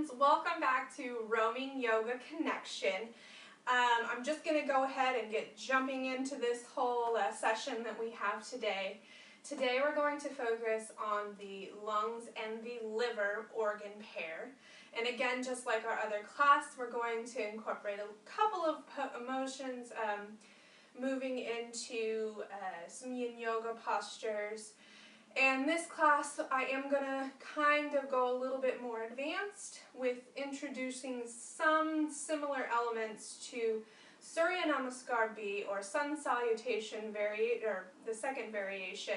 friends, welcome back to Roaming Yoga Connection. I'm just going to go ahead and get jumping into this whole session that we have today. Today we're going to focus on the lungs and the liver organ pair. And again, just like our other class, we're going to incorporate a couple of emotions, moving into some yin yoga postures. And this class, I am going to kind of go a little bit more advanced with introducing some similar elements to Surya Namaskar B, or Sun Salutation or the second variation,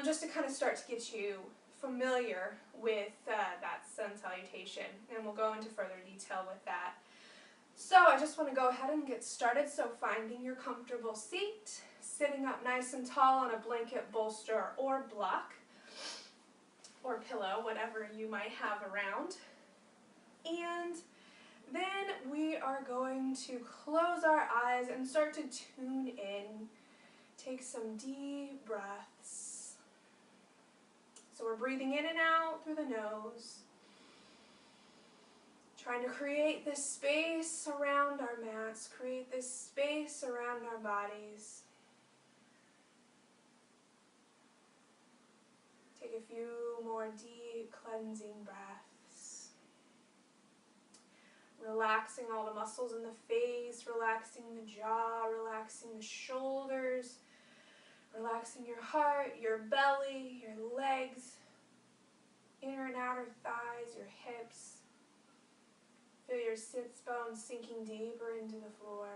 just to kind of start to get you familiar with that Sun Salutation, and we'll go into further detail with that. So I just want to go ahead and get started. So finding your comfortable seat, sitting up nice and tall on a blanket, bolster, or block, or pillow, whatever you might have around. And then we are going to close our eyes and start to tune in. Take some deep breaths. So we're breathing in and out through the nose. Trying to create this space around our mats, create this space around our bodies. Take a few more deep cleansing breaths. Relaxing all the muscles in the face, relaxing the jaw, relaxing the shoulders, relaxing your heart, your belly, your legs, inner and outer thighs, your hips. Feel your sits bones sinking deeper into the floor.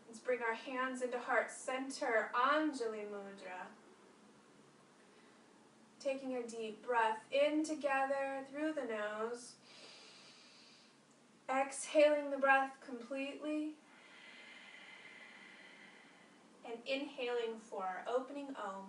Let's bring our hands into heart center, Anjali Mudra. Taking a deep breath in together through the nose. Exhaling the breath completely. And inhaling for our opening Om.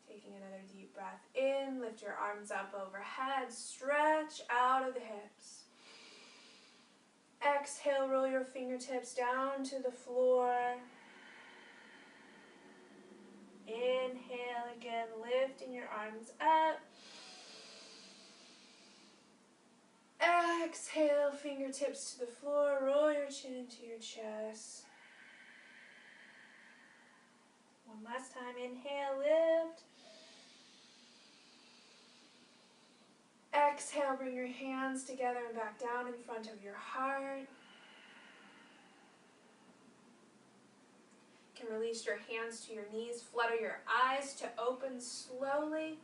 Taking another deep breath in, lift your arms up overhead, stretch out of the hips. Exhale, roll your fingertips down to the floor. Inhale again, lifting your arms up. Exhale, fingertips to the floor, roll your chin into your chest. One last time, inhale, lift. Exhale, bring your hands together and back down in front of your heart. You can release your hands to your knees, flutter your eyes to open slowly.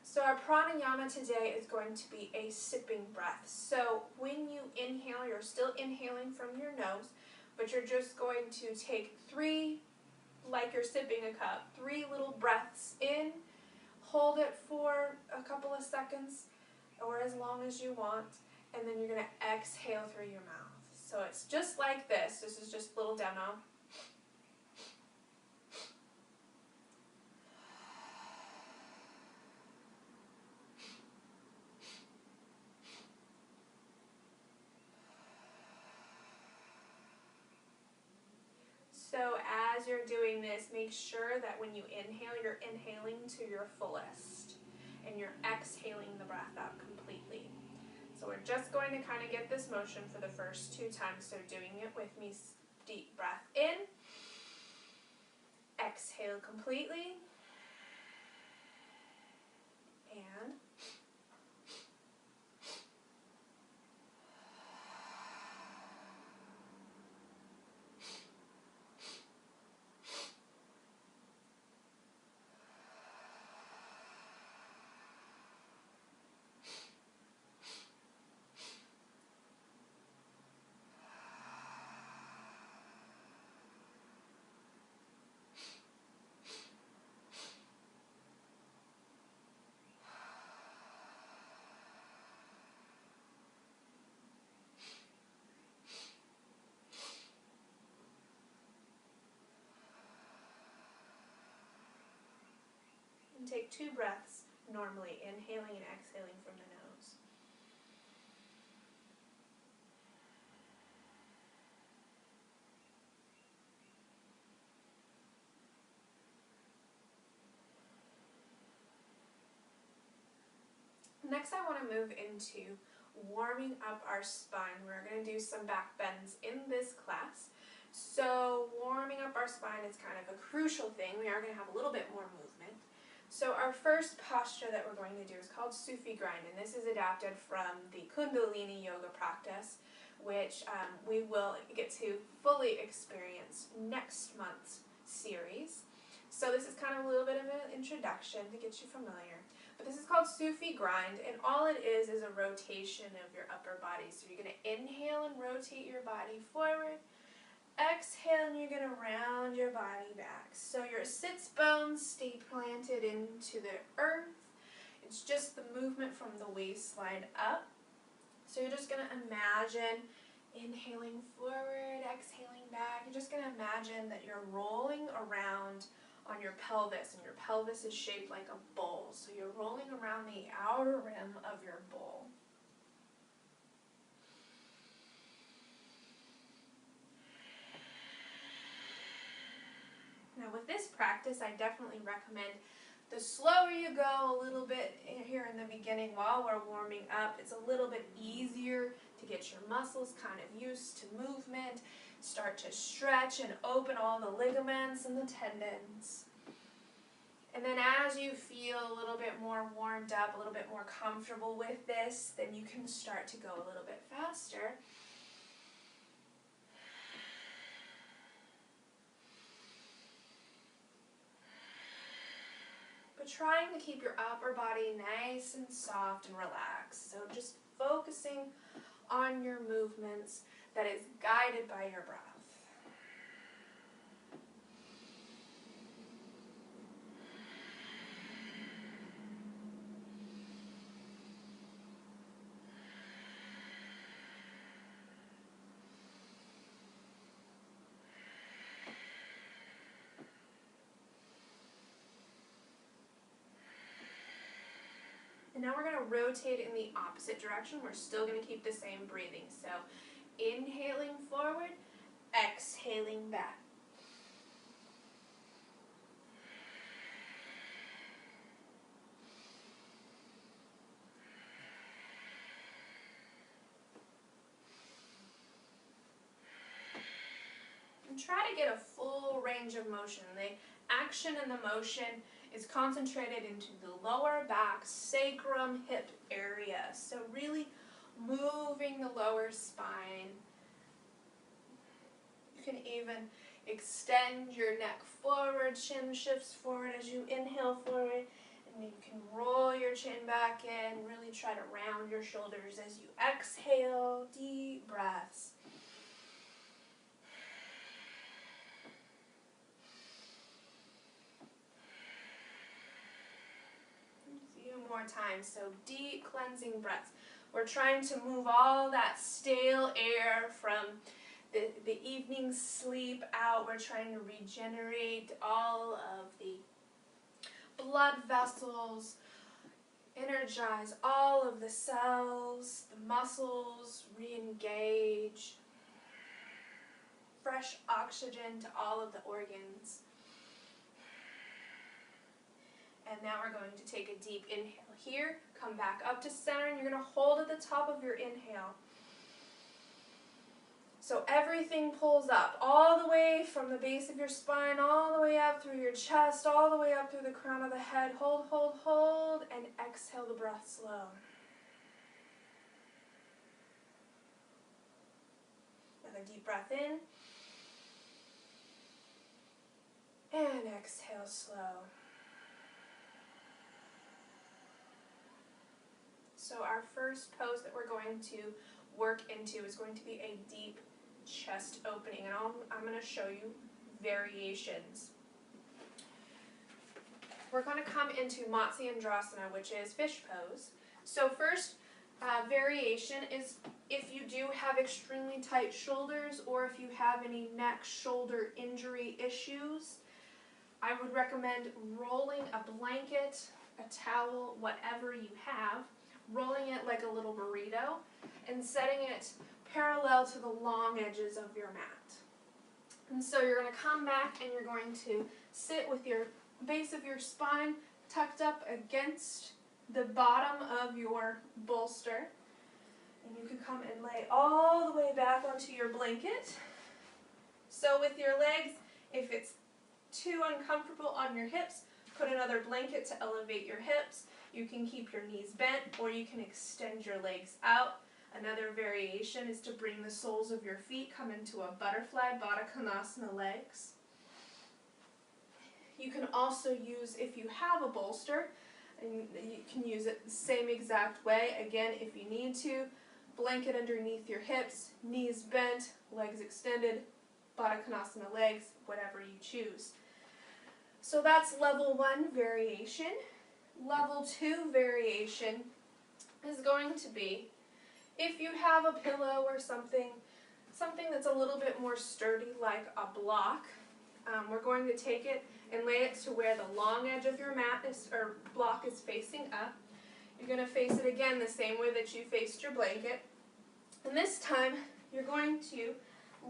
So our pranayama today is going to be a sipping breath. So when you inhale, you're still inhaling from your nose, but you're just going to take 3, like you're sipping a cup, 3 little breaths in, hold it for a couple of seconds, or as long as you want, and then you're going to exhale through your mouth. So it's just like this. This is just a little demo. So as you're doing this, make sure that when you inhale, you're inhaling to your fullest. And you're exhaling the breath out completely. So we're just going to kind of get this motion for the first 2 times. So doing it with me, deep breath in. Exhale completely. And take 2 breaths normally, inhaling and exhaling from the nose. Next, I want to move into warming up our spine. We're going to do some back bends in this class. So warming up our spine is kind of a crucial thing. We are going to have a little bit more movement. So our first posture that we're going to do is called Sufi grind, and this is adapted from the Kundalini yoga practice, which we will get to fully experience next month's series. So this is kind of a little bit of an introduction to get you familiar. But this is called Sufi grind, and all it is a rotation of your upper body. So you're going to inhale and rotate your body forward. Exhale, and you're going to round your body back. So your sits bones stay planted into the earth. It's just the movement from the waistline up. So you're just going to imagine inhaling forward, exhaling back. You're just going to imagine that you're rolling around on your pelvis, and your pelvis is shaped like a bowl. So you're rolling around the outer rim of your bowl. Now with this practice, I definitely recommend the slower you go a little bit here in the beginning while we're warming up. It's a little bit easier to get your muscles kind of used to movement, start to stretch and open all the ligaments and the tendons. And then as you feel a little bit more warmed up, a little bit more comfortable with this, then you can start to go a little bit faster. But trying to keep your upper body nice and soft and relaxed. So just focusing on your movements that is guided by your breath. And now we're going to rotate in the opposite direction. We're still going to keep the same breathing. So inhaling forward, exhaling back. And try to get a full range of motion. The action and the motion is concentrated into the lower back, sacrum, hip area. So really moving the lower spine. You can even extend your neck forward, chin shifts forward as you inhale forward, and you can roll your chin back in, really try to round your shoulders as you exhale, deep breaths. More time. So deep cleansing breaths. We're trying to move all that stale air from the evening sleep out. We're trying to regenerate all of the blood vessels, energize all of the cells, the muscles, re-engage, fresh oxygen to all of the organs. And now we're going to take a deep inhale here, come back up to center, and you're going to hold at the top of your inhale. So everything pulls up, all the way from the base of your spine, all the way up through your chest, all the way up through the crown of the head. Hold, hold, hold, and exhale the breath slow. Another deep breath in. And exhale slow. So our first pose that we're going to work into is going to be a deep chest opening, and I'm going to show you variations. We're going to come into Matsyendrasana, which is fish pose. So first variation is if you do have extremely tight shoulders or if you have any neck, shoulder injury issues, I would recommend rolling a blanket, a towel, whatever you have, rolling it like a little burrito, and setting it parallel to the long edges of your mat. And so you're going to come back and you're going to sit with your base of your spine tucked up against the bottom of your bolster. And you can come and lay all the way back onto your blanket. So with your legs, if it's too uncomfortable on your hips, put another blanket to elevate your hips. You can keep your knees bent, or you can extend your legs out. Another variation is to bring the soles of your feet, come into a butterfly, Baddha Konasana legs. You can also use, if you have a bolster, and you can use it the same exact way, again, if you need to, blanket underneath your hips, knees bent, legs extended, Baddha Konasana legs, whatever you choose. So that's level 1 variation. Level 2 variation is going to be, if you have a pillow or something that's a little bit more sturdy, like a block, we're going to take it and lay it to where the long edge of your mat or block is facing up. You're going to face it again the same way that you faced your blanket. And this time, you're going to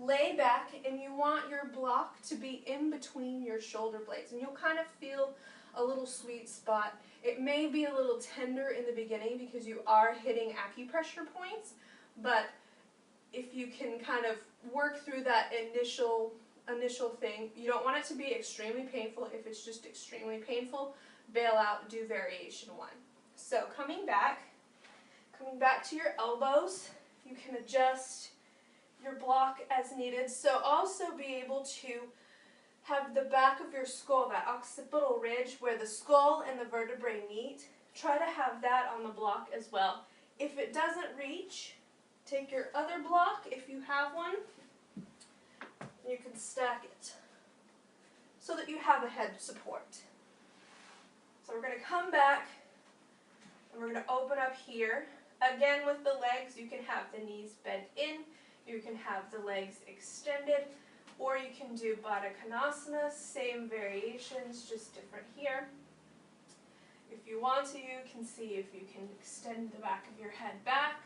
lay back, and you want your block to be in between your shoulder blades. And you'll kind of feel a little sweet spot. It may be a little tender in the beginning because you are hitting acupressure points, but if you can kind of work through that initial thing, you don't want it to be extremely painful. If it's just extremely painful, bail out, do variation 1. So coming back to your elbows, you can adjust your block as needed. So also be able to have the back of your skull, that occipital ridge where the skull and the vertebrae meet. Try to have that on the block as well. If it doesn't reach, take your other block, if you have one, and you can stack it so that you have a head support. So we're going to come back and we're going to open up here. Again, with the legs, you can have the knees bent in, you can have the legs extended, or you can do Baddha Konasana, same variations, just different here. If you want to, you can see if you can extend the back of your head back,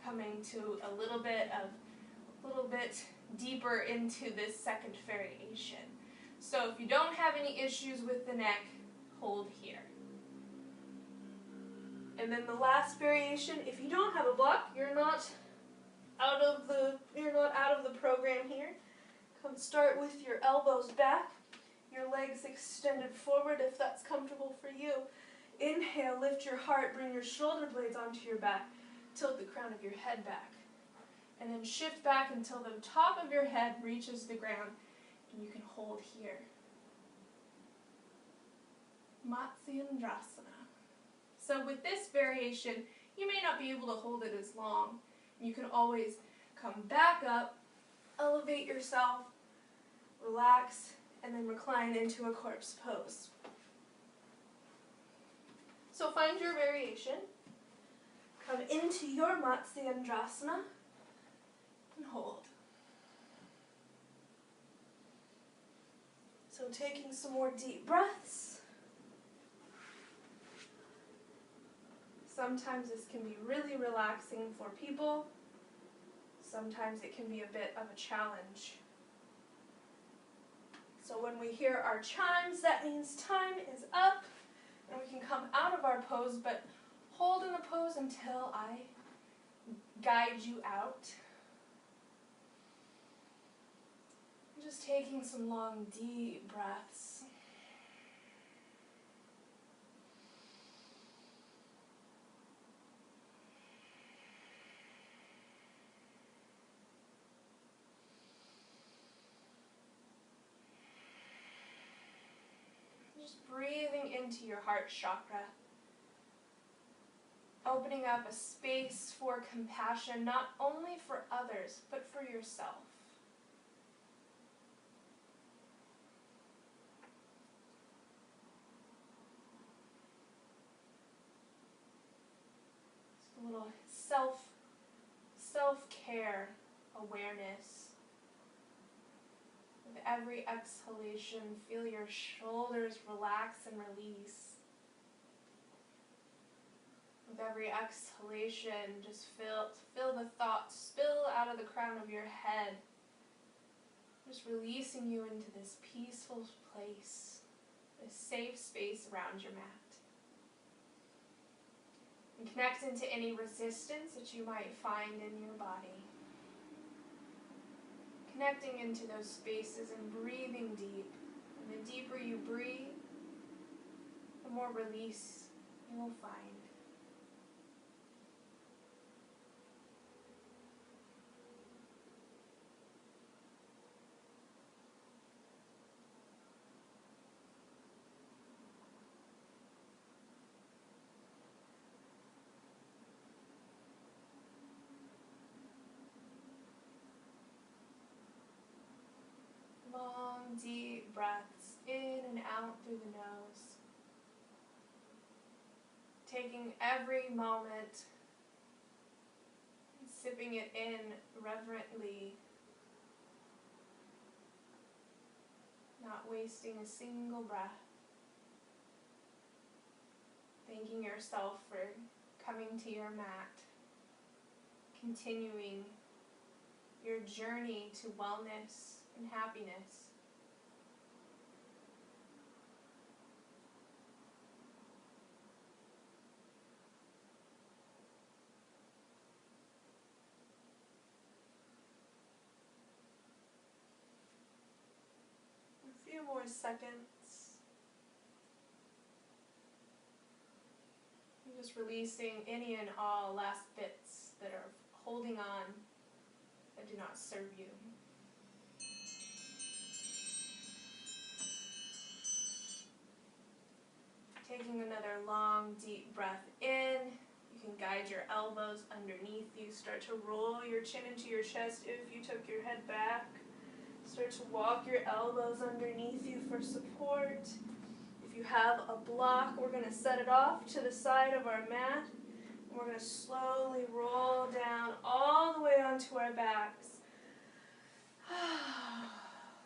coming to a little bit deeper into this second variation. So if you don't have any issues with the neck, hold here. And then the last variation, if you don't have a block, you're not out of the program here. Start with your elbows back, your legs extended forward if that's comfortable for you. Inhale, lift your heart, bring your shoulder blades onto your back, tilt the crown of your head back. And then shift back until the top of your head reaches the ground, and you can hold here. Matsyendrasana. So with this variation, you may not be able to hold it as long. You can always come back up, elevate yourself, relax, and then recline into a corpse pose. So find your variation, come into your Matsyendrasana, and hold. So taking some more deep breaths. Sometimes this can be really relaxing for people. Sometimes it can be a bit of a challenge. So when we hear our chimes, that means time is up, and we can come out of our pose, but hold in the pose until I guide you out. Just taking some long, deep breaths. Just breathing into your heart chakra. Opening up a space for compassion, not only for others, but for yourself. Just a little self-care awareness. With every exhalation, feel your shoulders relax and release. With every exhalation, just feel the thoughts spill out of the crown of your head, just releasing you into this peaceful place, this safe space around your mat. And connect into any resistance that you might find in your body. Connecting into those spaces and breathing deep. And the deeper you breathe, the more release you will find. Long, deep breaths in and out through the nose. Taking every moment, sipping it in reverently, not wasting a single breath. Thanking yourself for coming to your mat, continuing your journey to wellness and happiness. A few more seconds. You're just releasing any and all last bits that are holding on that do not serve you. Taking another long, deep breath in. You can guide your elbows underneath you. Start to roll your chin into your chest if you took your head back. Start to walk your elbows underneath you for support. If you have a block, we're going to set it off to the side of our mat. And we're going to slowly roll down all the way onto our backs.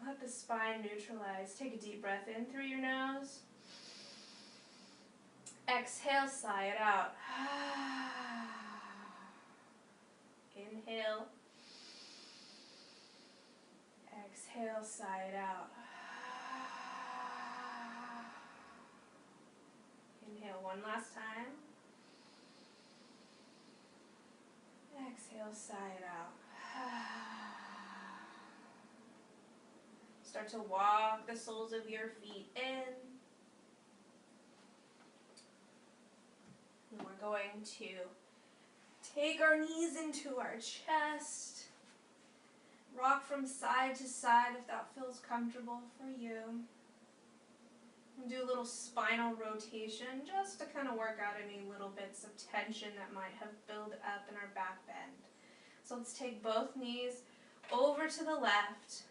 Let the spine neutralize. Take a deep breath in through your nose. Exhale, sigh it out. Inhale. Exhale, sigh it out. Inhale one last time. Exhale, sigh it out. Start to walk the soles of your feet in. And we're going to take our knees into our chest. Rock from side to side if that feels comfortable for you. And do a little spinal rotation just to kind of work out any little bits of tension that might have built up in our back bend. So let's take both knees over to the left.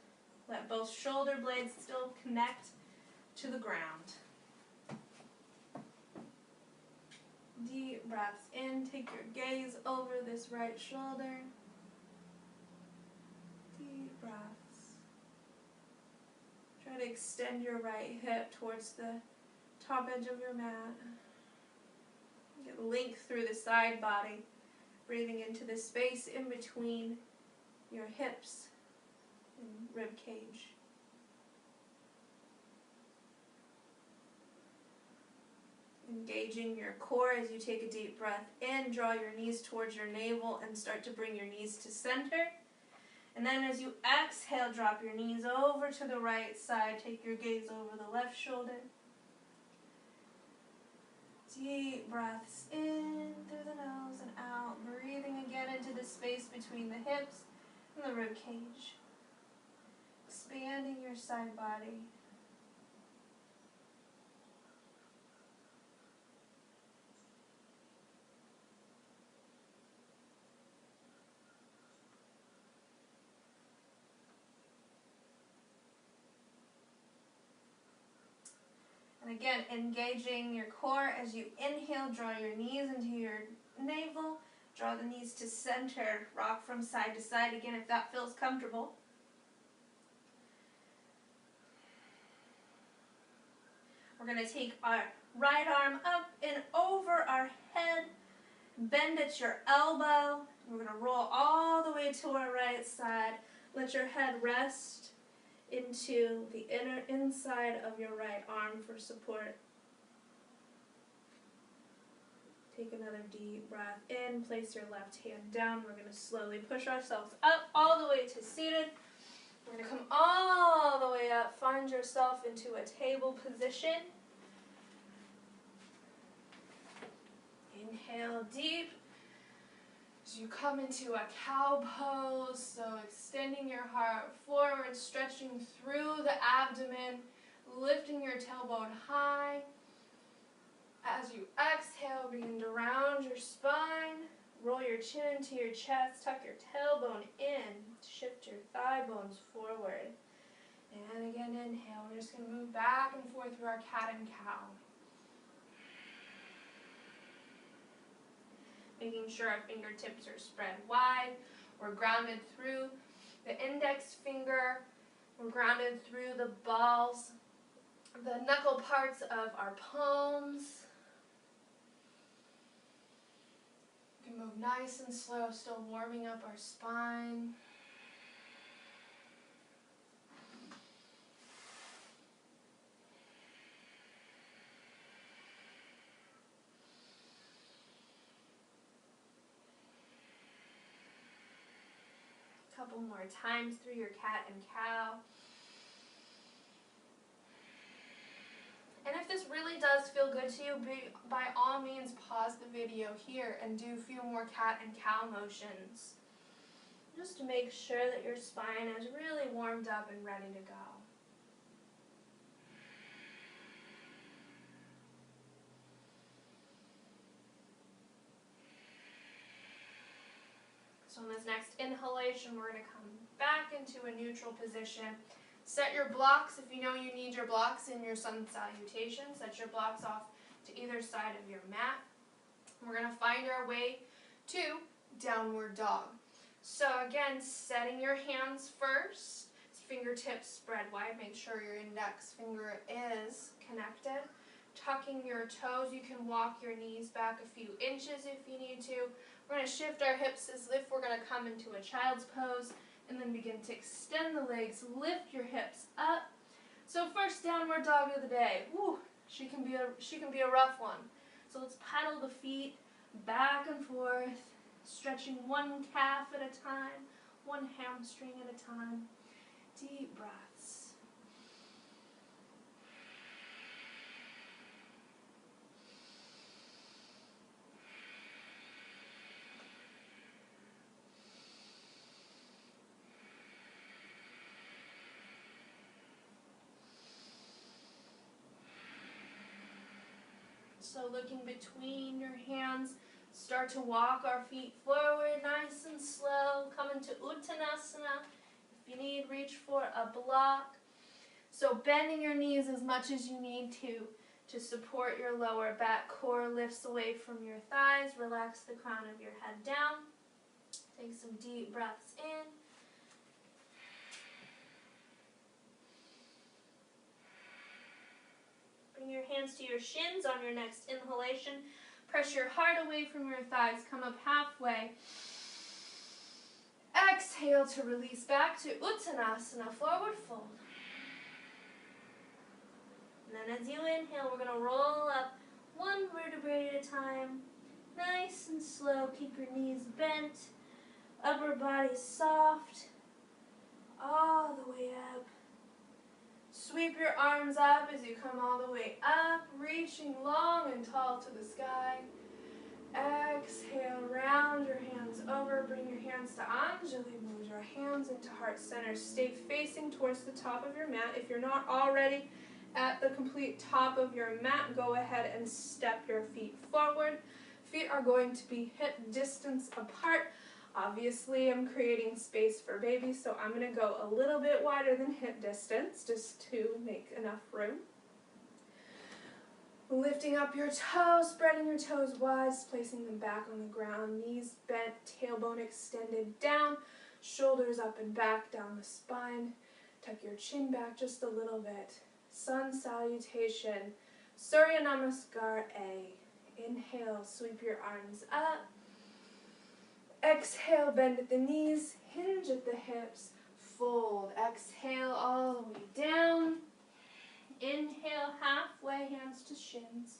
Let both shoulder blades still connect to the ground. Deep breaths in. Take your gaze over this right shoulder. Deep breaths. Try to extend your right hip towards the top edge of your mat. Get length through the side body. Breathing into the space in between your hips and rib cage. Engaging your core as you take a deep breath in. Draw your knees towards your navel and start to bring your knees to center. And then as you exhale, drop your knees over to the right side. Take your gaze over the left shoulder. Deep breaths in through the nose and out. Breathing again into the space between the hips and the rib cage. Expanding your side body. And again, engaging your core as you inhale, draw your knees into your navel, draw the knees to center, rock from side to side again if that feels comfortable. We're going to take our right arm up and over our head, bend at your elbow. We're going to roll all the way to our right side. Let your head rest into the inside of your right arm for support. Take another deep breath in. Place your left hand down. We're going to slowly push ourselves up all the way to seated. We're going to come all the way up. Find yourself into a table position. Inhale deep as you come into a cow pose. So extending your heart forward, stretching through the abdomen, lifting your tailbone high. As you exhale, begin to round your spine. Roll your chin into your chest. Tuck your tailbone in. Shift your thigh bones forward. And again, inhale. We're just going to move back and forth through our cat and cow. Making sure our fingertips are spread wide. We're grounded through the index finger. We're grounded through the balls, the knuckle parts of our palms. We can move nice and slow, still warming up our spine. Couple more times through your cat and cow. And if this really does feel good to you, by all means pause the video here and do a few more cat and cow motions. Just to make sure that your spine is really warmed up and ready to go. So in this next inhalation, we're going to come back into a neutral position. Set your blocks, if you know you need your blocks in your sun salutation, set your blocks off to either side of your mat. We're going to find our way to downward dog. So again, setting your hands first, fingertips spread wide, make sure your index finger is connected. Tucking your toes, you can walk your knees back a few inches if you need to. We're going to shift our hips as if we're going to come into a child's pose, and then begin to extend the legs, lift your hips up. So first downward dog of the day. Woo, she can be a rough one. So let's paddle the feet back and forth, stretching one calf at a time, one hamstring at a time. Deep breaths. So looking between your hands, start to walk our feet forward nice and slow. Come into Uttanasana. If you need, reach for a block. So bending your knees as much as you need to support your lower back. Core lifts away from your thighs. Relax the crown of your head down. Take some deep breaths in. Bring your hands to your shins on your next inhalation. Press your heart away from your thighs. Come up halfway. Exhale to release back to Uttanasana, forward fold. And then as you inhale, we're going to roll up one vertebrae at a time. Nice and slow. Keep your knees bent. Upper body soft. All the way up. Sweep your arms up as you come all the way up, reaching long and tall to the sky. Exhale, round your hands over, bring your hands to Anjali, move your hands into heart center. Stay facing towards the top of your mat. If you're not already at the complete top of your mat, go ahead and step your feet forward. Feet are going to be hip distance apart. Obviously, I'm creating space for baby, so I'm going to go a little bit wider than hip distance just to make enough room. Lifting up your toes, spreading your toes wide, placing them back on the ground, knees bent, tailbone extended down, shoulders up and back down the spine. Tuck your chin back just a little bit. Sun salutation. Surya Namaskar A. Inhale, sweep your arms up. Exhale, bend at the knees, hinge at the hips, fold. Exhale all the way down. Inhale, halfway, hands to shins.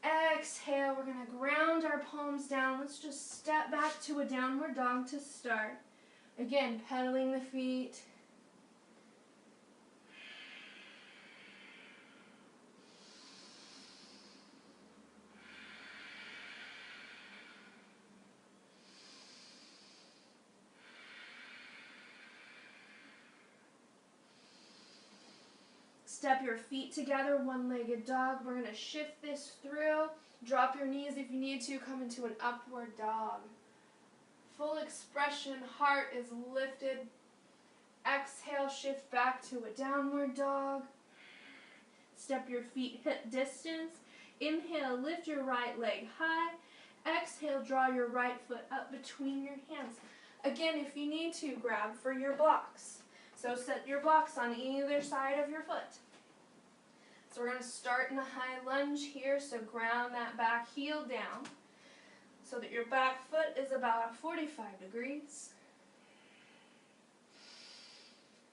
Exhale, we're going to ground our palms down. Let's just step back to a downward dog to start. Again, pedaling the feet. Step your feet together, one-legged dog. We're going to shift this through. Drop your knees if you need to. Come into an upward dog. Full expression, heart is lifted. Exhale, shift back to a downward dog. Step your feet hip distance. Inhale, lift your right leg high. Exhale, draw your right foot up between your hands. Again, if you need to, grab for your blocks. So set your blocks on either side of your foot. So we're going to start in a high lunge here, so ground that back heel down so that your back foot is about 45 degrees.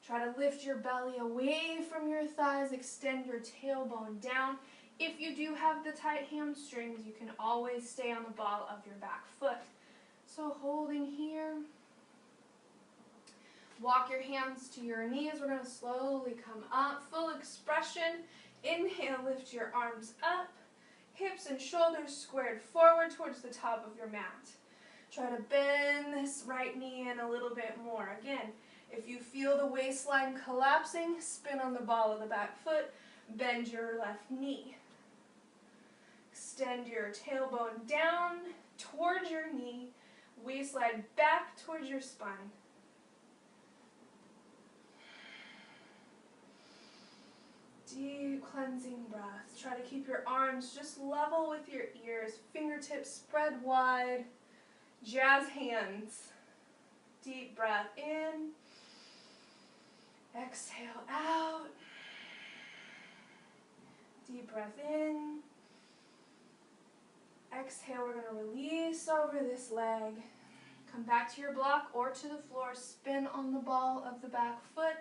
Try to lift your belly away from your thighs, extend your tailbone down. If you do have the tight hamstrings, you can always stay on the ball of your back foot. So holding here. Walk your hands to your knees. We're going to slowly come up. Full expression. Inhale, lift your arms up. Hips and shoulders squared forward towards the top of your mat. Try to bend this right knee in a little bit more. Again, if you feel the waistline collapsing, spin on the ball of the back foot. Bend your left knee. Extend your tailbone down towards your knee. Waistline back towards your spine. Deep cleansing breath. Try to keep your arms just level with your ears. Fingertips spread wide. Jazz hands. Deep breath in. Exhale out. Deep breath in. Exhale, we're going to release over this leg. Come back to your block or to the floor. Spin on the ball of the back foot.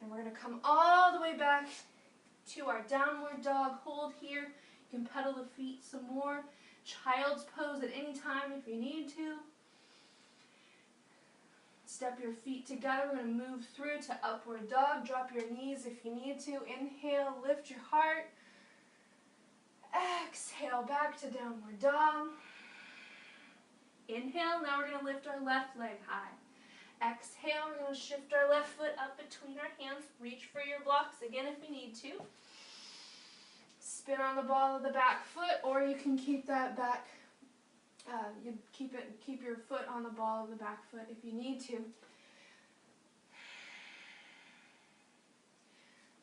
And we're going to come all the way back to our downward dog. Hold here. You can pedal the feet some more. Child's pose at any time if you need to. Step your feet together. We're going to move through to upward dog. Drop your knees if you need to. Inhale, lift your heart. Exhale, back to downward dog. Inhale, now we're going to lift our left leg high. Exhale, we're going to shift our left foot up between our hands. Reach for your blocks again if you need to. Spin on the ball of the back foot, or you can keep that back. Keep your foot on the ball of the back foot if you need to.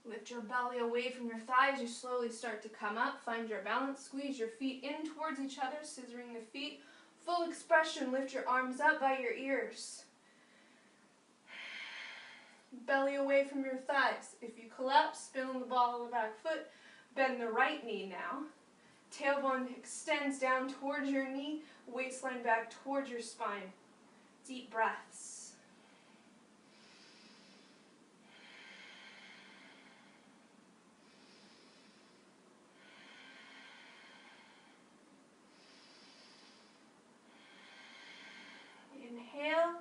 Lift your belly away from your thighs. You slowly start to come up. Find your balance. Squeeze your feet in towards each other, scissoring the feet. Full expression. Lift your arms up by your ears. Belly away from your thighs. If you collapse, spin on the ball of the back foot. Bend the right knee now. Tailbone extends down towards your knee. Waistline back towards your spine. Deep breaths. Inhale.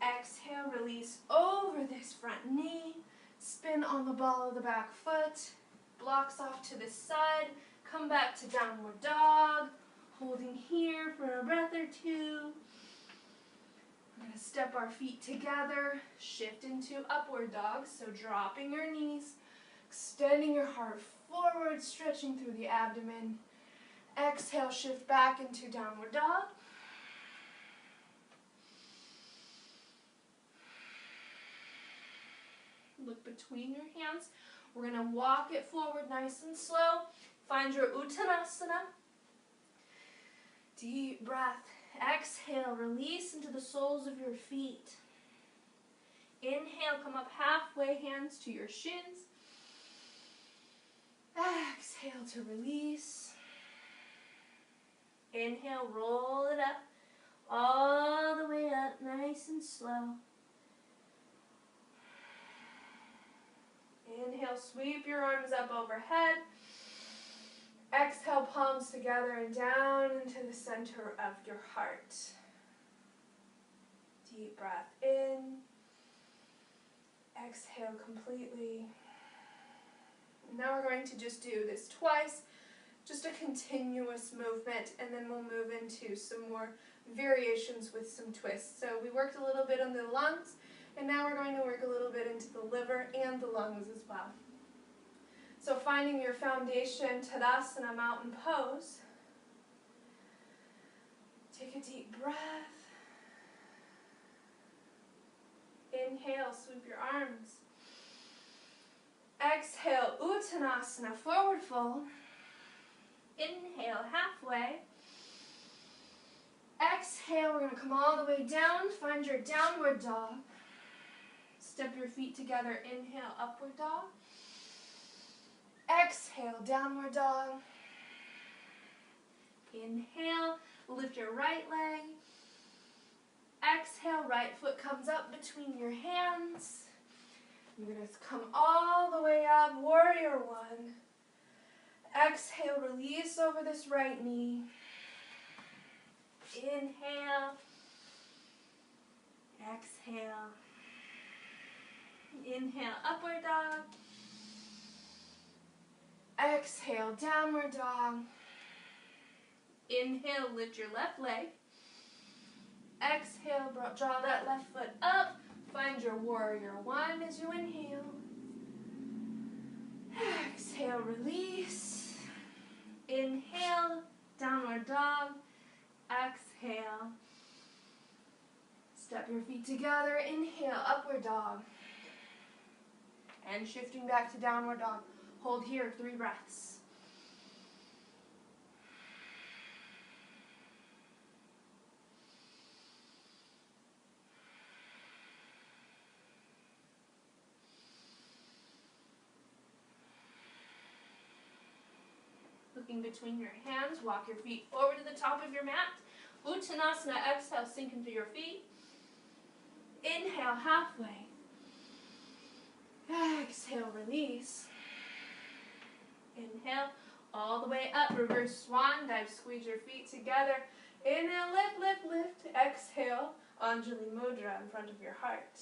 Exhale, release over this front knee. Spin on the ball of the back foot. Blocks off to the side. Come back to downward dog. Holding here for a breath or two. We're going to step our feet together. Shift into upward dog. So dropping your knees. Extending your heart forward. Stretching through the abdomen. Exhale, shift back into downward dog. Look between your hands. We're going to walk it forward nice and slow. Find your Uttanasana. Deep breath. Exhale, release into the soles of your feet. Inhale, come up halfway, hands to your shins. Exhale to release. Inhale, roll it up, all the way up, nice and slow. Inhale, sweep your arms up overhead. Exhale, palms together and down into the center of your heart. Deep breath in. Exhale completely. Now we're going to just do this twice, just a continuous movement, and then we'll move into some more variations with some twists. So we worked a little bit on the lungs, and now we're going to work a little bit into the liver and the lungs as well. So finding your foundation, Tadasana, mountain pose. Take a deep breath. Inhale, sweep your arms. Exhale, Uttanasana, forward fold. Inhale, halfway. Exhale, we're going to come all the way down. Find your downward dog. Step your feet together. Inhale, upward dog. Exhale, downward dog. Inhale, lift your right leg. Exhale, right foot comes up between your hands. You're going to come all the way up, warrior one. Exhale, release over this right knee. Inhale. Exhale. Inhale, upward dog. Exhale, downward dog. Inhale, lift your left leg. Exhale, draw that left foot up. Find your warrior one as you inhale. Exhale, release. Inhale, downward dog. Exhale. Step your feet together. Inhale, upward dog. And shifting back to downward dog. Hold here, 3 breaths. Looking between your hands, walk your feet forward to the top of your mat. Uttanasana, exhale, sink into your feet. Inhale, halfway. Exhale, release. Inhale, all the way up, reverse swan dive, squeeze your feet together. Inhale, lift, lift, lift. Exhale, Anjali Mudra in front of your heart.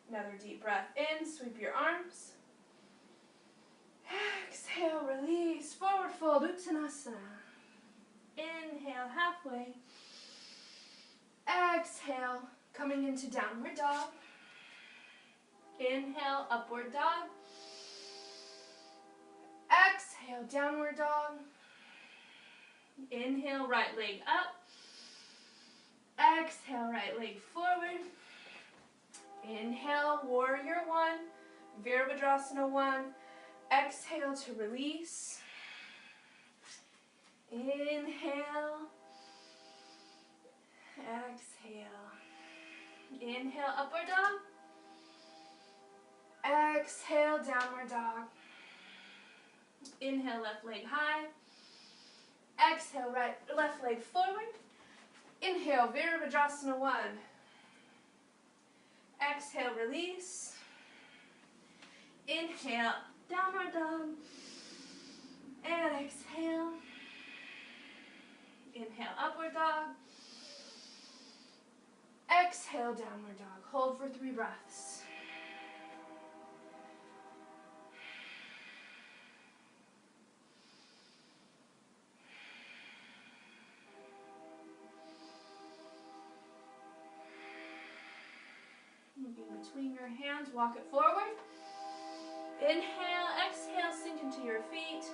Another deep breath in, sweep your arms. Exhale, release, forward fold, Uttanasana. Inhale, halfway. Exhale, coming into downward dog. Inhale, upward dog. Exhale, downward dog. Inhale, right leg up. Exhale, right leg forward. Inhale, warrior one. Virabhadrasana one. Exhale to release. Inhale. Exhale. Inhale, upward dog. Exhale, downward dog. Inhale, left leg high. Exhale, left leg forward. Inhale, Virabhadrasana one. Exhale, release. Inhale, downward dog. And exhale. Inhale, upward dog. Exhale, downward dog. Hold for 3 breaths. Moving between your hands, walk it forward. Inhale, exhale, sink into your feet.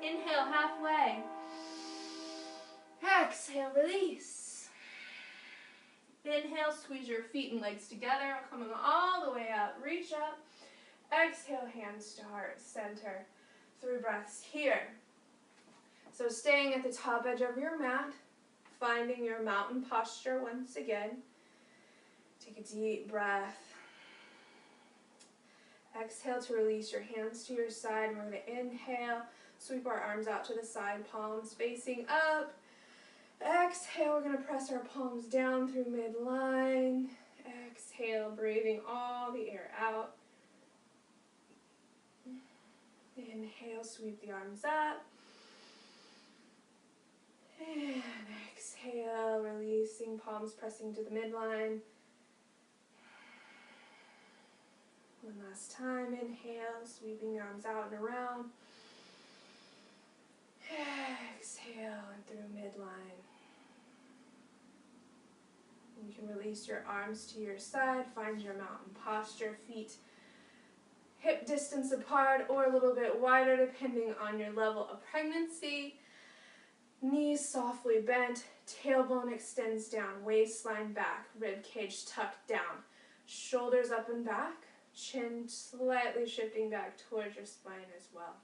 Inhale, halfway. Exhale, release. Inhale, squeeze your feet and legs together, coming all the way up. Reach up. Exhale, hands to heart center. 3 breaths here. So staying at the top edge of your mat, finding your mountain posture once again. Take a deep breath. Exhale to release your hands to your side. We're going to inhale, sweep our arms out to the side, palms facing up. Exhale, we're going to press our palms down through midline. Exhale, breathing all the air out. Inhale, sweep the arms up. And exhale, releasing, palms pressing to the midline. One last time, inhale, sweeping the arms out and around. Exhale, and through midline. You can release your arms to your side, find your mountain posture, feet hip distance apart or a little bit wider depending on your level of pregnancy. Knees softly bent, tailbone extends down, waistline back, rib cage tucked down, shoulders up and back, chin slightly shifting back towards your spine as well.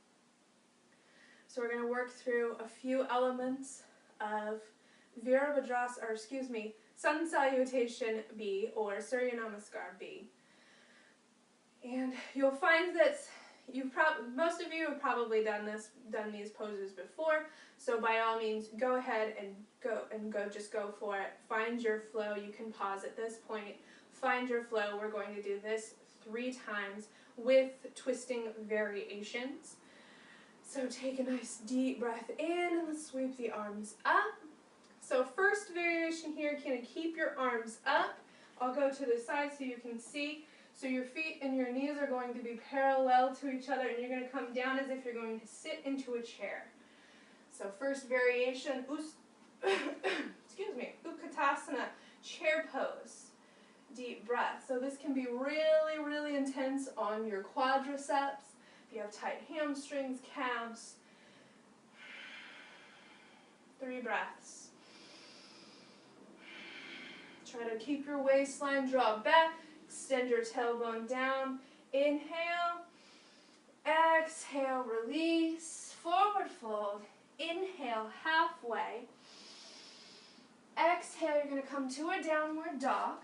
So we're going to work through a few elements of Sun Salutation B or Surya Namaskar B. And you'll find that most of you have probably done these poses before. So by all means, go ahead and just go for it. Find your flow. You can pause at this point. Find your flow. We're going to do this 3 times with twisting variations. So take a nice deep breath in and let's sweep the arms up. So first variation here, kind of keep your arms up. I'll go to the side so you can see. So your feet and your knees are going to be parallel to each other and you're going to come down as if you're going to sit into a chair. So first variation, Utkatasana, chair pose. Deep breath. So this can be really, really intense on your quadriceps. If you have tight hamstrings, calves. 3 breaths. Try to keep your waistline, draw back, extend your tailbone down. Inhale, exhale, release, forward fold. Inhale, halfway. Exhale, you're going to come to a downward dog.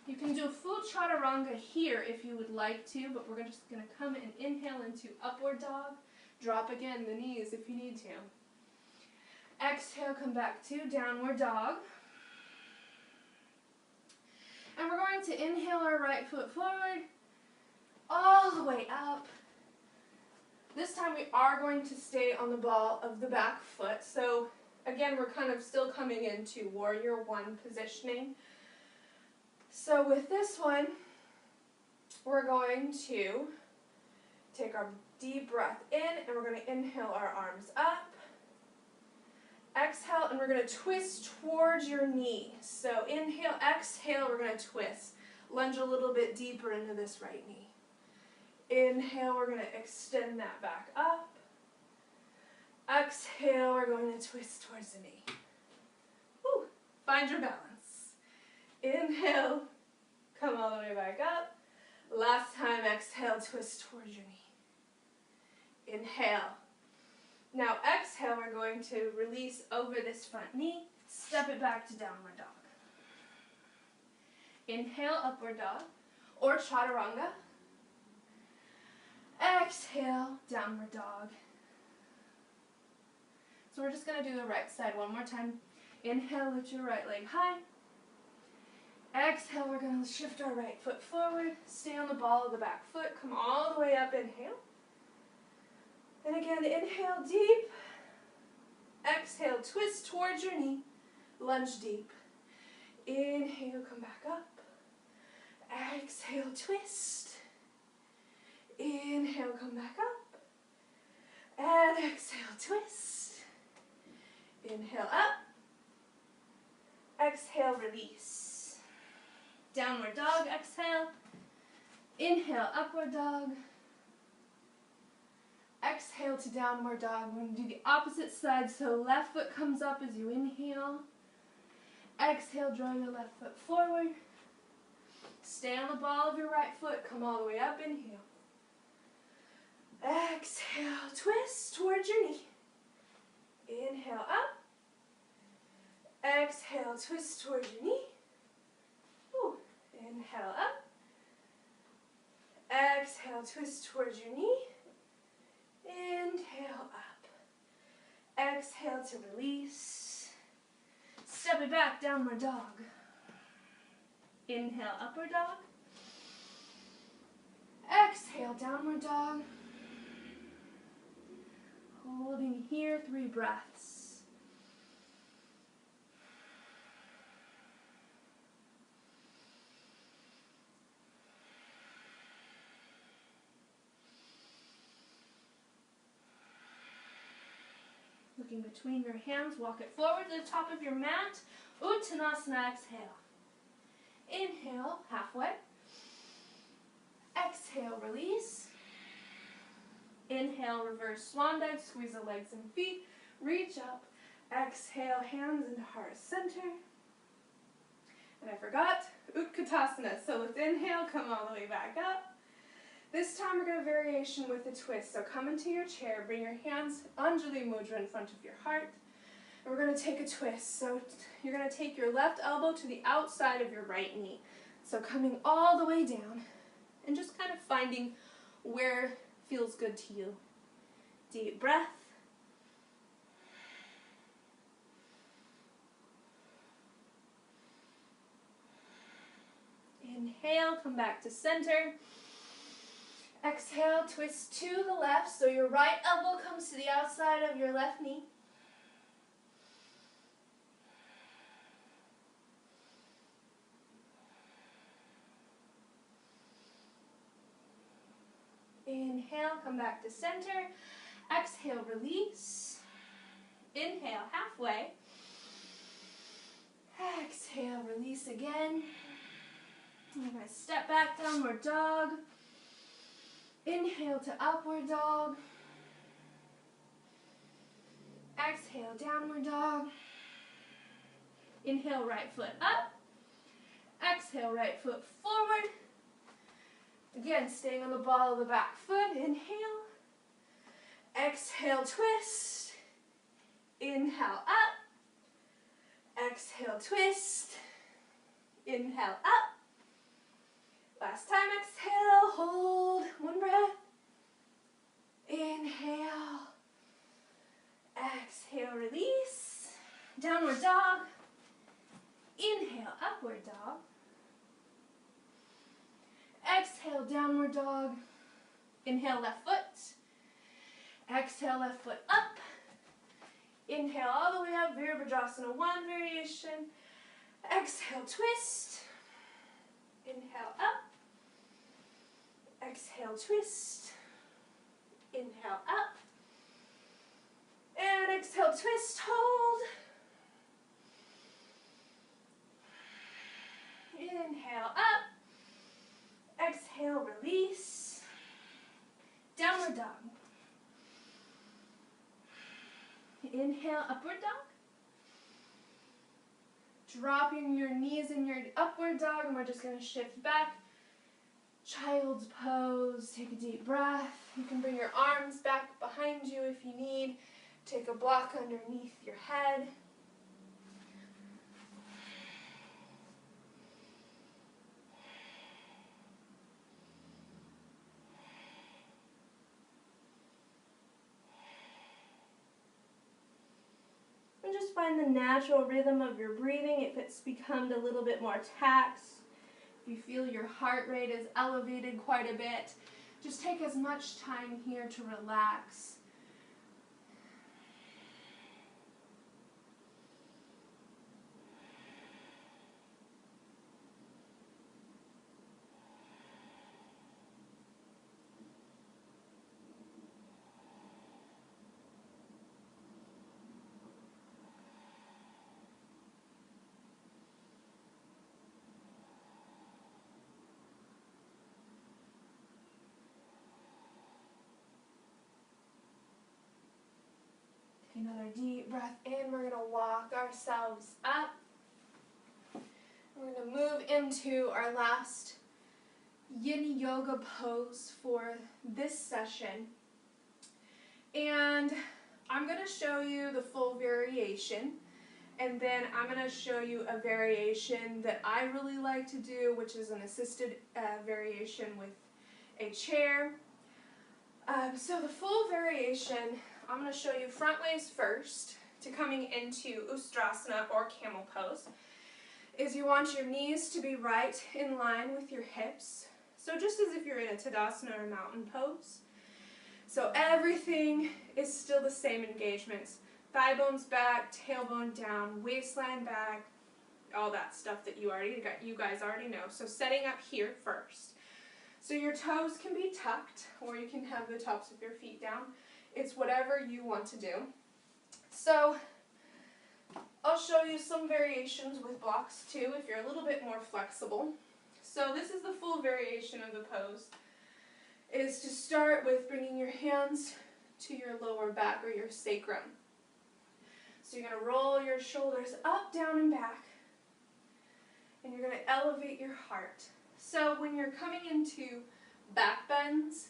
You can do a full chaturanga here if you would like to, but we're just going to come and inhale into upward dog. Drop again the knees if you need to. Exhale, come back to downward dog. And we're going to inhale our right foot forward, all the way up. This time we are going to stay on the ball of the back foot. So again, we're kind of still coming into warrior 1 positioning. So with this one, we're going to take our deep breath in and we're going to inhale our arms up. Exhale, and we're going to twist towards your knee. So inhale, exhale, we're going to twist. Lunge a little bit deeper into this right knee. Inhale, we're going to extend that back up. Exhale, we're going to twist towards the knee. Woo. Find your balance. Inhale, come all the way back up. Last time, exhale, twist towards your knee. Inhale. Now exhale, we're going to release over this front knee, step it back to downward dog. Inhale, upward dog, or chaturanga. Exhale, downward dog. So we're just going to do the right side one more time. Inhale, lift your right leg high. Exhale, we're going to shift our right foot forward, stay on the ball of the back foot, come all the way up, inhale. And again, inhale deep. Exhale, twist towards your knee. Lunge deep. Inhale, come back up. Exhale, twist. Inhale, come back up. And exhale, twist. Inhale up. Exhale, release. Downward dog, exhale. Inhale, upward dog. Exhale to downward dog. We're going to do the opposite side, so left foot comes up as you inhale. Exhale, draw your left foot forward. Stay on the ball of your right foot, come all the way up, inhale. Exhale, twist towards your knee. Inhale up. Exhale, twist towards your knee. Ooh. Inhale up. Exhale. Exhale, twist towards your knee. Inhale up. Exhale to release. Step it back, downward dog. Inhale, upward dog. Exhale, downward dog. Holding here, 3 breaths. Looking between your hands, walk it forward to the top of your mat. Uttanasana, exhale. Inhale, halfway. Exhale, release. Inhale, reverse swan dive, squeeze the legs and feet. Reach up. Exhale, hands into heart center. And I forgot, Utkatasana. So let's inhale, come all the way back up. This time we're going to variation with a twist. So come into your chair, bring your hands, Anjali Mudra in front of your heart. And we're going to take a twist. So you're going to take your left elbow to the outside of your right knee. So coming all the way down and just kind of finding where feels good to you. Deep breath. Inhale, come back to center. Exhale, twist to the left, so your right elbow comes to the outside of your left knee. Inhale, come back to center. Exhale, release. Inhale, halfway. Exhale, release again. You're going to step back, downward dog. Inhale to upward dog. Exhale, downward dog. Inhale, right foot up. Exhale, right foot forward. Again, staying on the ball of the back foot. Inhale. Exhale, twist. Inhale, up. Exhale, twist. Inhale, up. Last time, exhale, hold, 1 breath. Inhale. Exhale, release. Downward dog. Inhale, upward dog. Exhale, downward dog. Inhale, left foot. Exhale, left foot up. Inhale all the way up, Virabhadrasana 1 variation. Exhale, twist. Inhale, up. Exhale, twist. Inhale, up. And exhale, twist, hold. Inhale, up. Exhale, release. Downward dog. Inhale, upward dog. Dropping your knees in your upward dog, and we're just going to shift back. Child's pose. Take a deep breath. You can bring your arms back behind you if you need. Take a block underneath your head. And just find the natural rhythm of your breathing. If it's become a little bit more taxed, if you feel your heart rate is elevated quite a bit, just take as much time here to relax. Another deep breath in. We're going to walk ourselves up. We're going to move into our last yin yoga pose for this session. And I'm going to show you the full variation. And then I'm going to show you a variation that I really like to do, which is an assisted variation with a chair. So the full variation, I'm going to show you front ways first to coming into Ustrasana or camel pose, is you want your knees to be right in line with your hips. So just as if you're in a Tadasana or mountain pose. So everything is still the same engagements. Thigh bones back, tailbone down, waistline back, all that stuff that you guys already know. So setting up here first. So your toes can be tucked, or you can have the tops of your feet down. It's whatever you want to do. So I'll show you some variations with blocks too, if you're a little bit more flexible. So this is the full variation of the pose, is to start with bringing your hands to your lower back or your sacrum. So you're going to roll your shoulders up, down, and back, and you're going to elevate your heart. So when you're coming into back bends,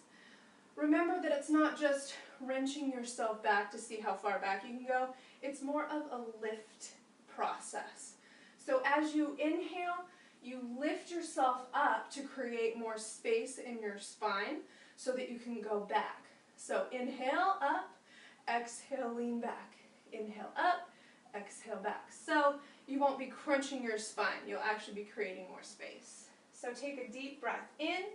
remember that it's not just wrenching yourself back to see how far back you can go. It's more of a lift process. So as you inhale, you lift yourself up to create more space in your spine so that you can go back. So inhale up, exhale, lean back. Inhale up, exhale back. So you won't be crunching your spine. You'll actually be creating more space. So take a deep breath in,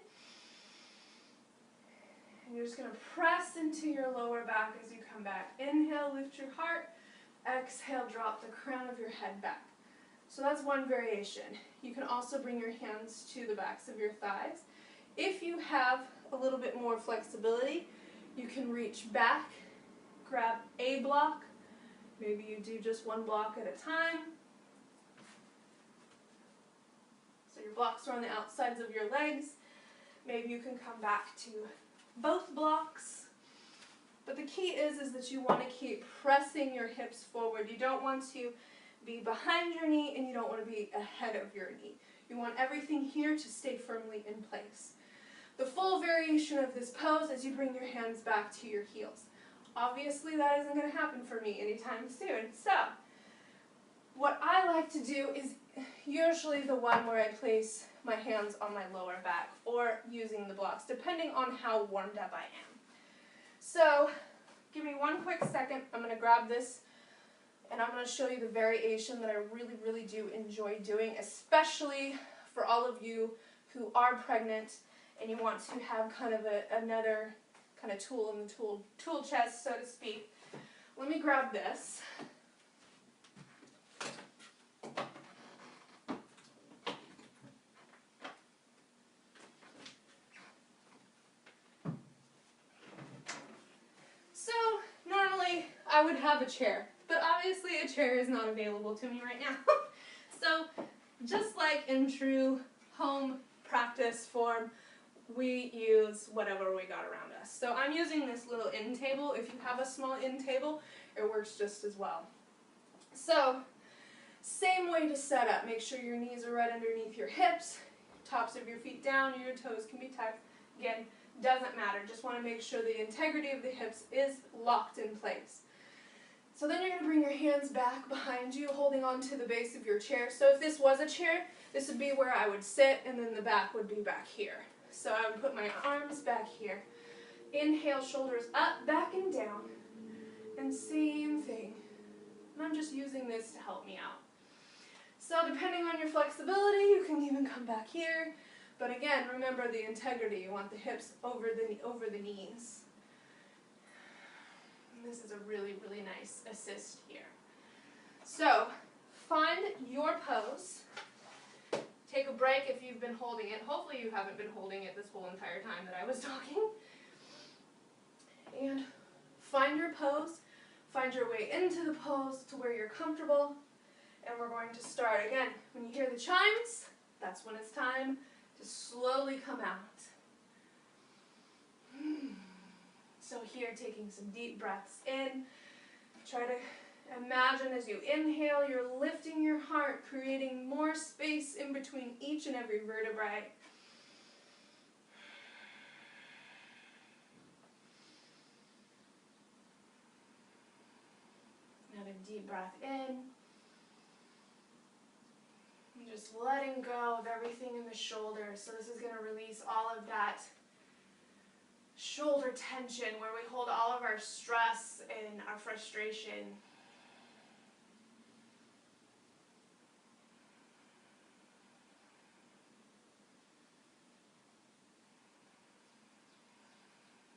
and you're just going to press into your lower back as you come back. Inhale, lift your heart. Exhale, drop the crown of your head back. So that's one variation. You can also bring your hands to the backs of your thighs. If you have a little bit more flexibility, you can reach back, grab a block. Maybe you do just one block at a time. So your blocks are on the outsides of your legs. Maybe you can come back to both blocks. But the key is that you want to keep pressing your hips forward. You don't want to be behind your knee, and you don't want to be ahead of your knee. You want everything here to stay firmly in place. The full variation of this pose is you bring your hands back to your heels. Obviously, that isn't going to happen for me anytime soon. So what I like to do is usually the one where I place my hands on my lower back or using the blocks, depending on how warmed up I am. So give me one quick second. I'm going to grab this, and I'm going to show you the variation that I really, really do enjoy doing, especially for all of you who are pregnant and you want to have kind of another kind of tool in the tool chest, so to speak. Let me grab this. So normally I would have a chair, but obviously a chair is not available to me right now. So just like in true home practice form, we use whatever we got around us. So I'm using this little end table. If you have a small end table, it works just as well. So same way to set up. Make sure your knees are right underneath your hips, tops of your feet down, your toes can be tucked. Again, doesn't matter. Just want to make sure the integrity of the hips is locked in place. So then you're going to bring your hands back behind you, holding on to the base of your chair. So if this was a chair, this would be where I would sit, and then the back would be back here. So I would put my arms back here. Inhale, shoulders up, back and down. And same thing. And I'm just using this to help me out. So depending on your flexibility, you can even come back here. But again, remember the integrity. You want the hips over the knees. And this is a really, really nice assist here. So find your pose. Take a break if you've been holding it. Hopefully you haven't been holding it this whole entire time that I was talking. And find your pose. Find your way into the pose to where you're comfortable. And we're going to start again. When you hear the chimes, that's when it's time to slowly come out. So here, taking some deep breaths in. Try to imagine as you inhale, you're lifting your heart, creating more space in between each and every vertebrae. Another deep breath in. And just letting go of everything in the shoulders. So this is going to release all of that shoulder tension, where we hold all of our stress and our frustration.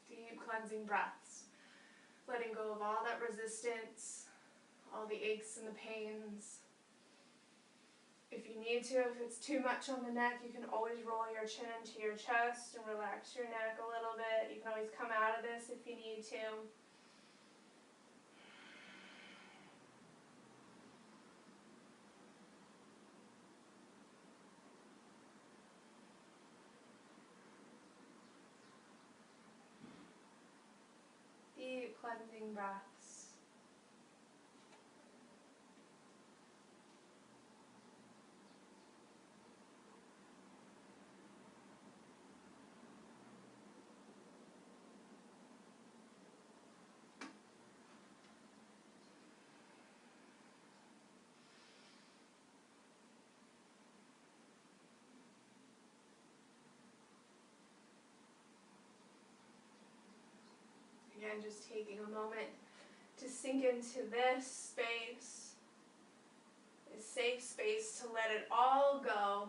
Deep cleansing breaths, letting go of all that resistance, all the aches and the pains. If you need to, if it's too much on the neck, you can always roll your chin into your chest and relax your neck a little bit. You can always come out of this if you need to. Deep cleansing breaths. Again, just taking a moment to sink into this space, this safe space to let it all go.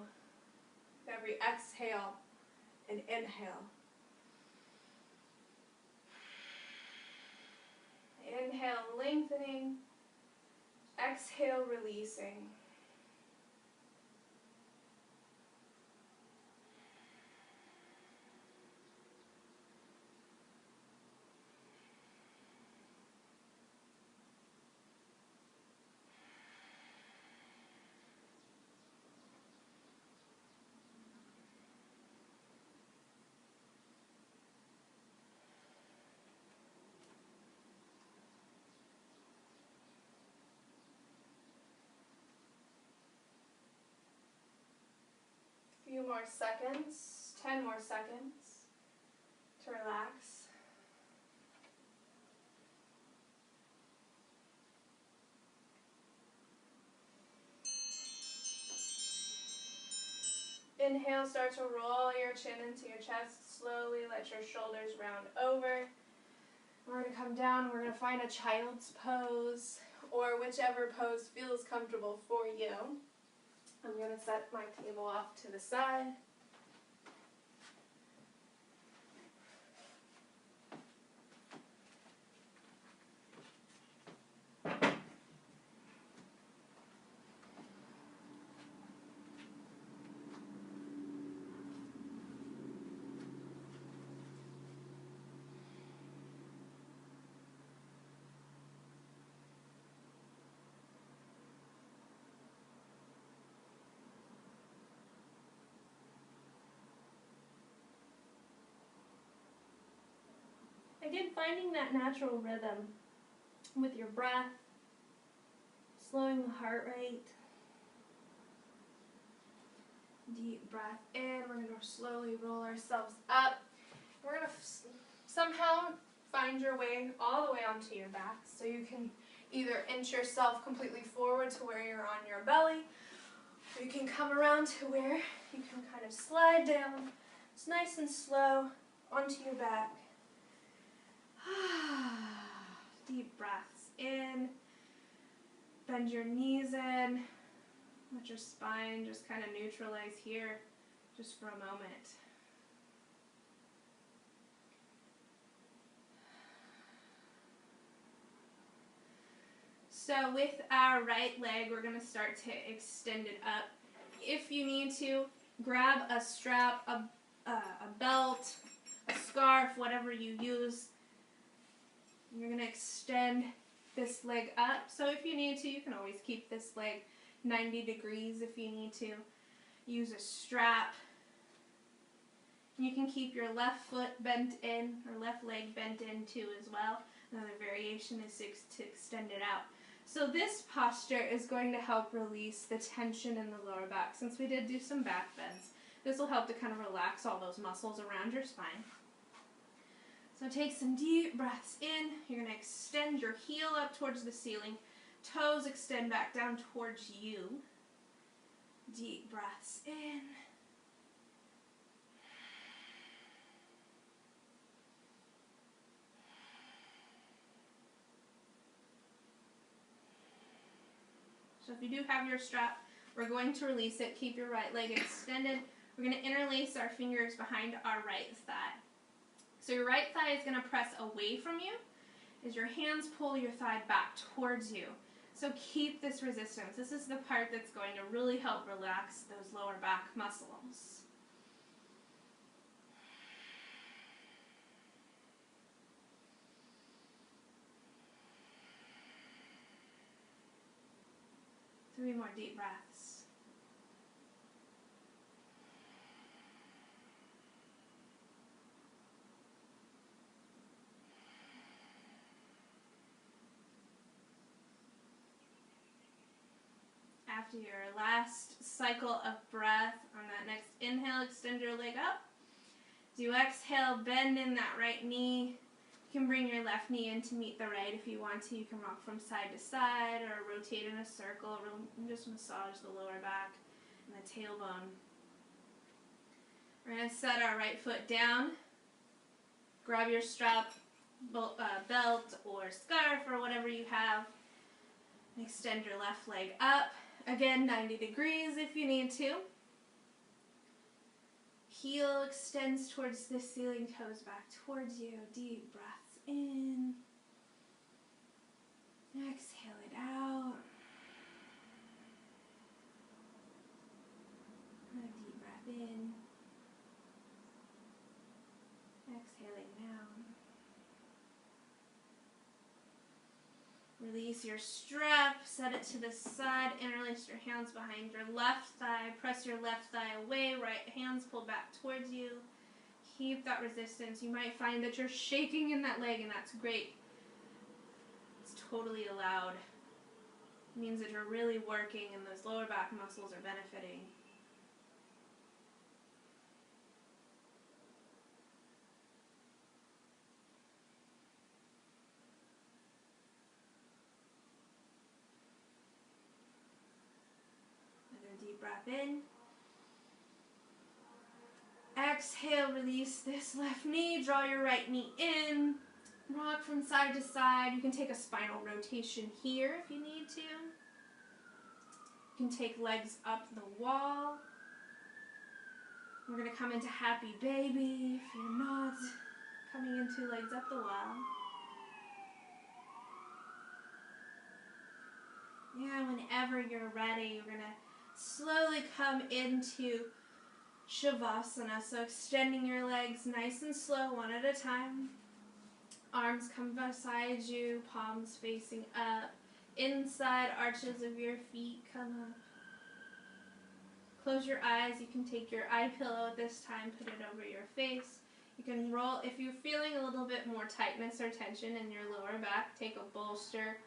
Every exhale and inhale. Inhale, lengthening. Exhale, releasing. Few more seconds, 10 more seconds to relax. Inhale, start to roll your chin into your chest slowly. Let your shoulders round over. We're going to come down. We're going to find a child's pose or whichever pose feels comfortable for you. I'm going to set my table off to the side. Again, finding that natural rhythm with your breath, slowing the heart rate. Deep breath in. We're going to slowly roll ourselves up. We're going to somehow find your way all the way onto your back. So you can either inch yourself completely forward to where you're on your belly, or you can come around to where you can kind of slide down. It's nice and slow onto your back. Deep breaths in. Bend your knees in. Let your spine just kind of neutralize here just for a moment. So with our right leg, we're going to start to extend it up. If you need to, grab a strap, a belt, a scarf, whatever you use. You're going to extend this leg up. So if you need to, you can always keep this leg 90 degrees if you need to. Use a strap. You can keep your left foot bent in, or left leg bent in too as well. Another variation is to extend it out. So this posture is going to help release the tension in the lower back. Since we did do some back bends, this will help to kind of relax all those muscles around your spine. So take some deep breaths in. You're going to extend your heel up towards the ceiling. Toes extend back down towards you. Deep breaths in. So if you do have your strap, we're going to release it. Keep your right leg extended. We're going to interlace our fingers behind our right thigh. So your right thigh is going to press away from you as your hands pull your thigh back towards you. So keep this resistance. This is the part that's going to really help relax those lower back muscles. Three more deep breaths. After your last cycle of breath, on that next inhale, extend your leg up. As you exhale, bend in that right knee. You can bring your left knee in to meet the right if you want to. You can rock from side to side or rotate in a circle. Just massage the lower back and the tailbone. We're going to set our right foot down. Grab your strap, belt or scarf or whatever you have. And extend your left leg up. Again, 90 degrees if you need to. Heel extends towards the ceiling, toes back towards you. Deep breaths in. Exhale it out. Another deep breath in. Exhaling out. Release your strap, set it to the side, interlace your hands behind your left thigh, press your left thigh away, right hands pulled back towards you. Keep that resistance. You might find that you're shaking in that leg, and that's great. It's totally allowed. It means that you're really working and those lower back muscles are benefiting. Deep breath in. Exhale, release this left knee. Draw your right knee in. Rock from side to side. You can take a spinal rotation here if you need to. You can take legs up the wall. We're going to come into happy baby if you're not coming into legs up the wall. Yeah, whenever you're ready, you're going to slowly come into Shavasana, so extending your legs nice and slow, one at a time. Arms come beside you, palms facing up. Inside arches of your feet come up. Close your eyes. You can take your eye pillow at this time, put it over your face. You can roll, if you're feeling a little bit more tightness or tension in your lower back, take a bolster,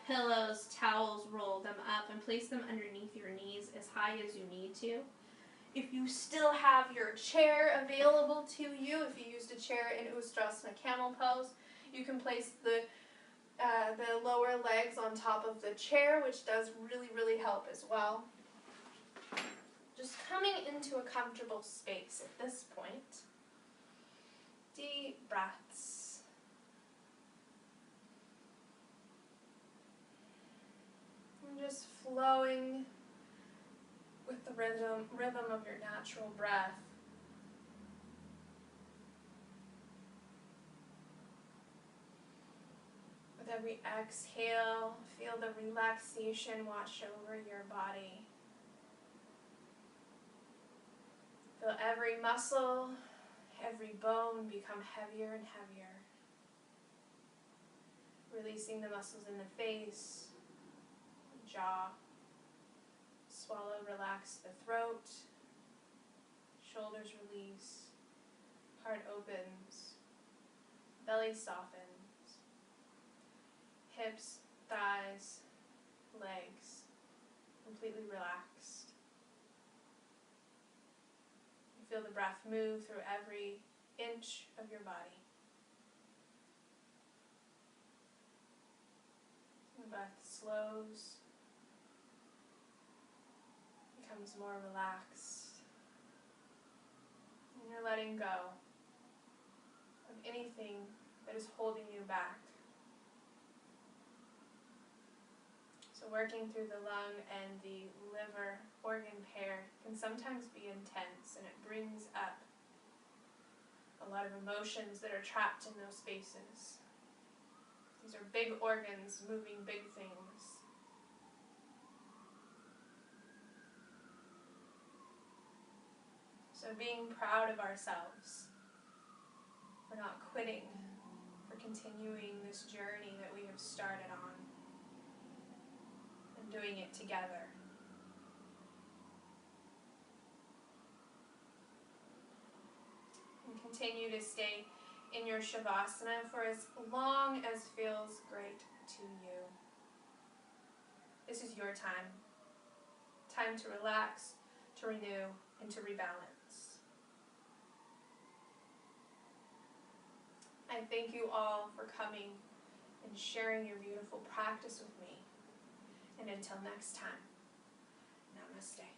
pillows, towels, roll them up and place them underneath your knees as high as you need to. If you still have your chair available to you, if you used a chair in Ustrasana camel pose, you can place the lower legs on top of the chair, which does really, really help as well. Just coming into a comfortable space at this point. Deep breaths. Just flowing with the rhythm of your natural breath. With every exhale, feel the relaxation wash over your body. Feel every muscle, every bone become heavier and heavier. Releasing the muscles in the face, jaw. Swallow, relax the throat. Shoulders release. Heart opens. Belly softens. Hips, thighs, legs completely relaxed. You feel the breath move through every inch of your body. The breath slows, becomes more relaxed, and you're letting go of anything that is holding you back. So So working through the lung and the liver organ pair can sometimes be intense, and it brings up a lot of emotions that are trapped in those spaces. These are big organs moving big things. So being proud of ourselves for not quitting, for continuing this journey that we have started on, and doing it together. And continue to stay in your Shavasana for as long as feels great to you. This is your time. Time to relax, to renew, and to rebalance. I thank you all for coming and sharing your beautiful practice with me. And until next time, namaste.